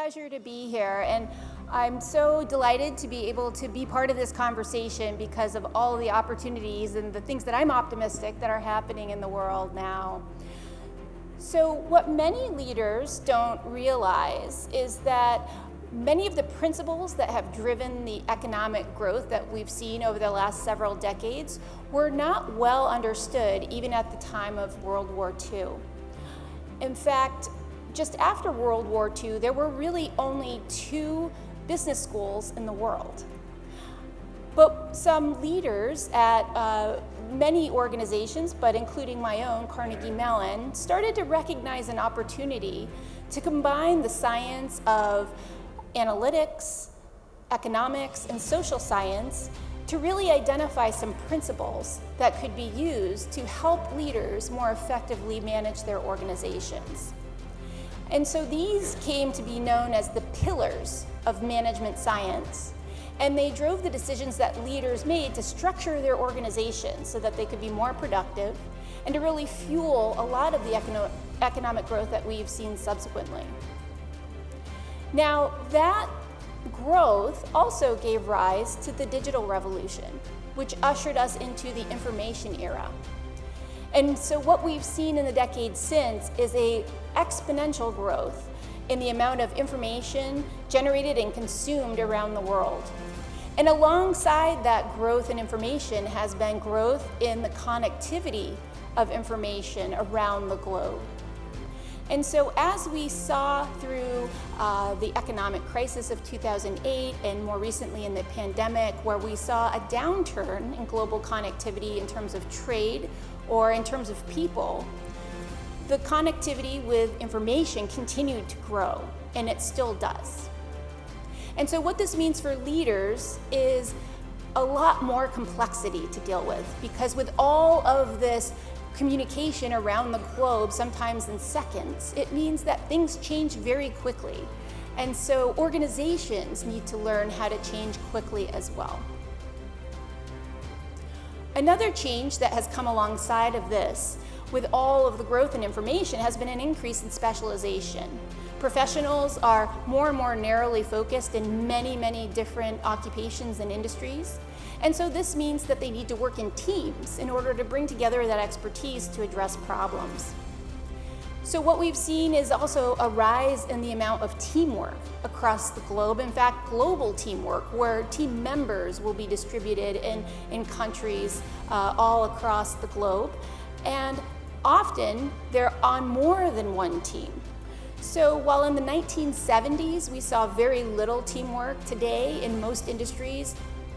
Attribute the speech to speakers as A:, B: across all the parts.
A: pleasure to be here, and I'm so delighted to be able to be part of this conversation because of all the opportunities and the things that I'm optimistic that are happening in the world now. So what many leaders don't realize is that many of the principles that have driven the economic growth that we've seen over the last several decades were not well understood even at the time of World War II. In fact, just after World War II, there were really only 2 business schools in the world. But some leaders at many organizations, but including my own, Carnegie Mellon, started to recognize an opportunity to combine the science of analytics, economics, and social science to really identify some principles that could be used to help leaders more effectively manage their organizations. And so these came to be known as the pillars of management science. And they drove the decisions that leaders made to structure their organizations so that they could be more productive and to really fuel a lot of the economic growth that we've seen subsequently. Now, that growth also gave rise to the digital revolution, which ushered us into the information era. And so what we've seen in the decades since is a exponential growth in the amount of information generated and consumed around the world. And alongside that growth in information has been growth in the connectivity of information around the globe. And so as we saw through the economic crisis of 2008 and more recently in the pandemic, where we saw a downturn in global connectivity in terms of trade or in terms of people, the connectivity with information continued to grow, and it still does. And so what this means for leaders is a lot more complexity to deal with, because with all of this communication around the globe, sometimes in seconds, it means that things change very quickly. And so organizations need to learn how to change quickly as well. Another change that has come alongside of this, with all of the growth in information, has been an increase in specialization. Professionals are more and more narrowly focused in many, many different occupations and industries. And so this means that they need to work in teams in order to bring together that expertise to address problems. So what we've seen is also a rise in the amount of teamwork across the globe. In fact, global teamwork, where team members will be distributed in countries all across the globe. And often they're on more than one team. So while in the 1970s we saw very little teamwork, today in most industries,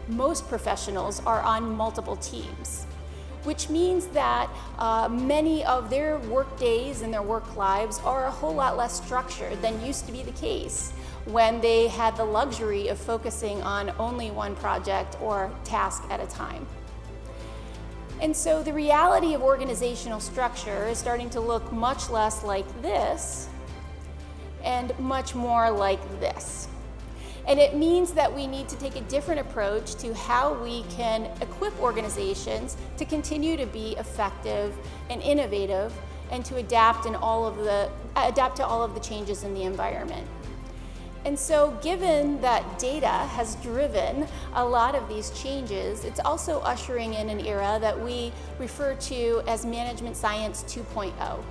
A: most professionals are on multiple teams, which means that many of their work days and their work lives are a whole lot less structured than used to be the case when they had the luxury of focusing on only one project or task at a time. And so the reality of organizational structure is starting to look much less like this and much more like this. And it means that we need to take a different approach to how we can equip organizations to continue to be effective and innovative and to adapt to all of the changes in the environment. And so given that data has driven a lot of these changes, it's also ushering in an era that we refer to as management science 2.0.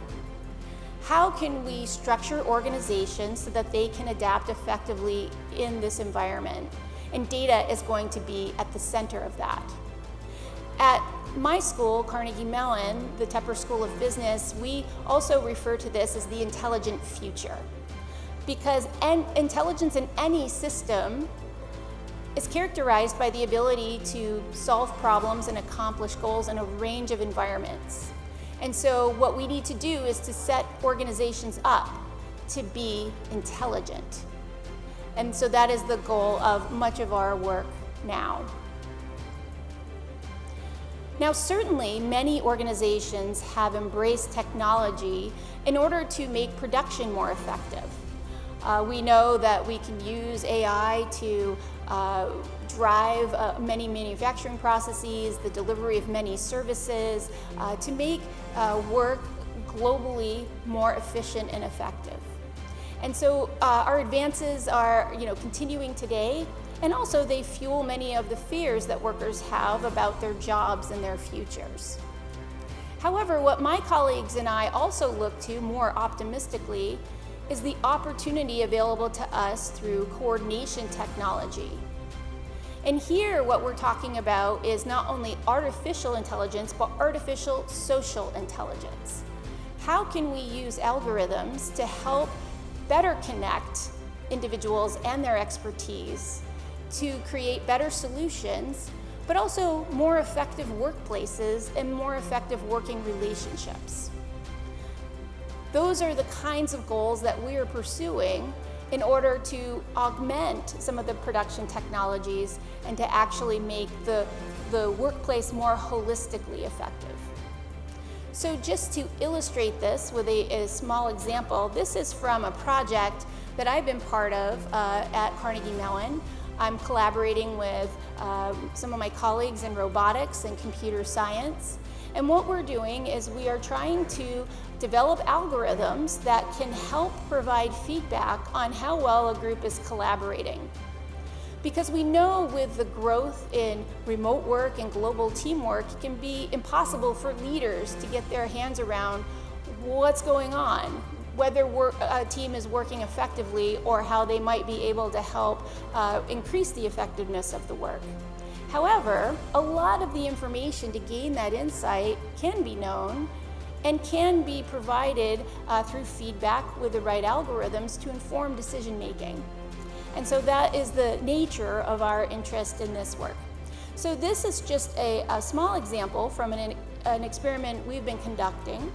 A: How can we structure organizations so that they can adapt effectively in this environment? And data is going to be at the center of that. At my school, Carnegie Mellon, the Tepper School of Business, we also refer to this as the intelligent future. Because intelligence in any system is characterized by the ability to solve problems and accomplish goals in a range of environments. And so what we need to do is to set organizations up to be intelligent. And so that is the goal of much of our work now. Now, certainly many organizations have embraced technology in order to make production more effective. We know that we can use AI to drive many manufacturing processes, the delivery of many services, to make work globally more efficient and effective. And so our advances are continuing today, and also they fuel many of the fears that workers have about their jobs and their futures. However, what my colleagues and I also look to more optimistically is the opportunity available to us through coordination technology. And here what we're talking about is not only artificial intelligence, but artificial social intelligence. How can we use algorithms to help better connect individuals and their expertise to create better solutions, but also more effective workplaces and more effective working relationships? Those are the kinds of goals that we are pursuing in order to augment some of the production technologies and to actually make the workplace more holistically effective. So just to illustrate this with a small example, this is from a project that I've been part of at Carnegie Mellon. I'm collaborating with some of my colleagues in robotics and computer science. And what we're doing is we are trying to develop algorithms that can help provide feedback on how well a group is collaborating. Because we know with the growth in remote work and global teamwork, it can be impossible for leaders to get their hands around what's going on, whether a team is working effectively or how they might be able to help increase the effectiveness of the work. However, a lot of the information to gain that insight can be known and can be provided through feedback with the right algorithms to inform decision making. And so that is the nature of our interest in this work. So this is just a small example from an experiment we've been conducting.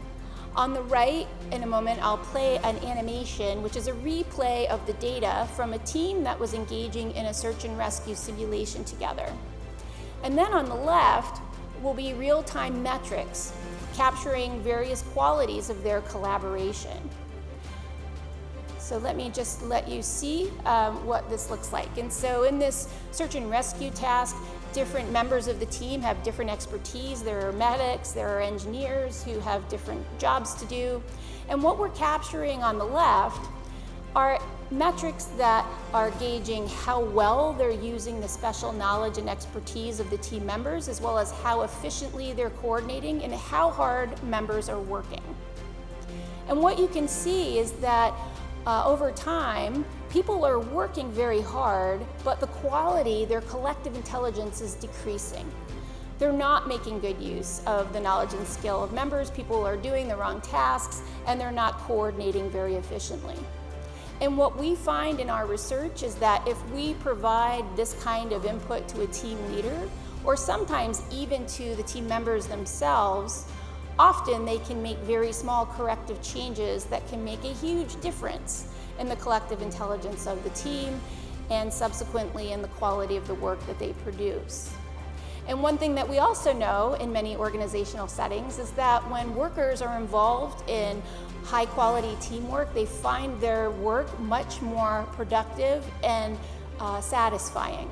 A: On the right, in a moment, I'll play an animation, which is a replay of the data from a team that was engaging in a search and rescue simulation together. And then on the left will be real-time metrics capturing various qualities of their collaboration. So let me just let you see what this looks like. And so in this search and rescue task, different members of the team have different expertise. There are medics, there are engineers who have different jobs to do. And what we're capturing on the left are metrics that are gauging how well they're using the special knowledge and expertise of the team members, as well as how efficiently they're coordinating and how hard members are working. And what you can see is that over time, people are working very hard, but the quality, their collective intelligence is decreasing. They're not making good use of the knowledge and skill of members. People are doing the wrong tasks, and they're not coordinating very efficiently. And what we find in our research is that if we provide this kind of input to a team leader, or sometimes even to the team members themselves, often they can make very small corrective changes that can make a huge difference in the collective intelligence of the team and subsequently in the quality of the work that they produce. And one thing that we also know in many organizational settings is that when workers are involved in high quality teamwork, they find their work much more productive and satisfying.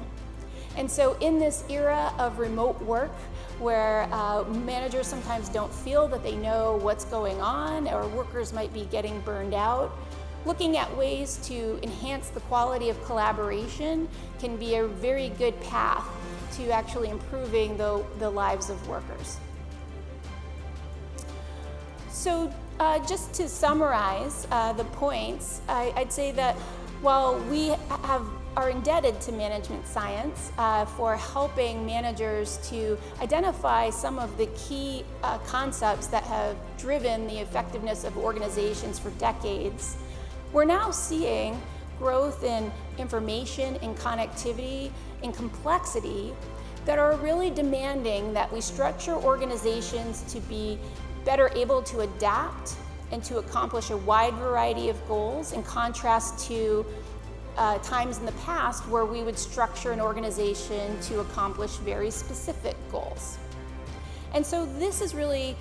A: And so in this era of remote work, where managers sometimes don't feel that they know what's going on, or workers might be getting burned out, looking at ways to enhance the quality of collaboration can be a very good path to actually improving the lives of workers. So just to summarize the points, I'd say that while we are indebted to management science for helping managers to identify some of the key concepts that have driven the effectiveness of organizations for decades, we're now seeing growth in information, in connectivity, in complexity that are really demanding that we structure organizations to be better able to adapt and to accomplish a wide variety of goals, in contrast to times in the past where we would structure an organization to accomplish very specific goals. And so this is really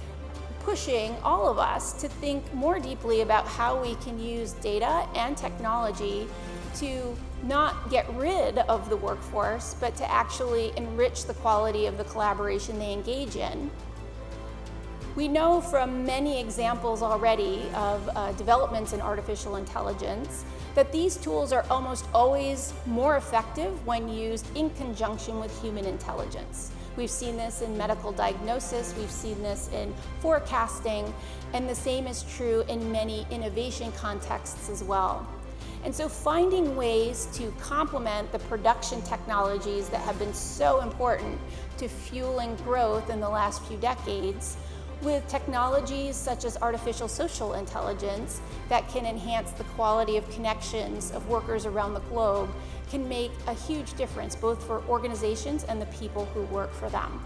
A: pushing all of us to think more deeply about how we can use data and technology to not get rid of the workforce, but to actually enrich the quality of the collaboration they engage in, We know from many examples already of developments in artificial intelligence that these tools are almost always more effective when used in conjunction with human intelligence. We've seen this in medical diagnosis, we've seen this in forecasting, and the same is true in many innovation contexts as well. And so finding ways to complement the production technologies that have been so important to fueling growth in the last few decades with technologies such as artificial social intelligence that can enhance the quality of connections of workers around the globe can make a huge difference both for organizations and the people who work for them.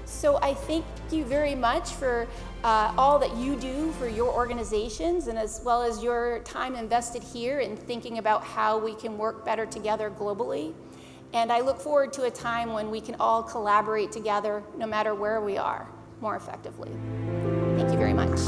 A: So I thank you very much for all that you do for your organizations and as well as your time invested here in thinking about how we can work better together globally. And I look forward to a time when we can all collaborate together no matter where we are more effectively. Thank you very much.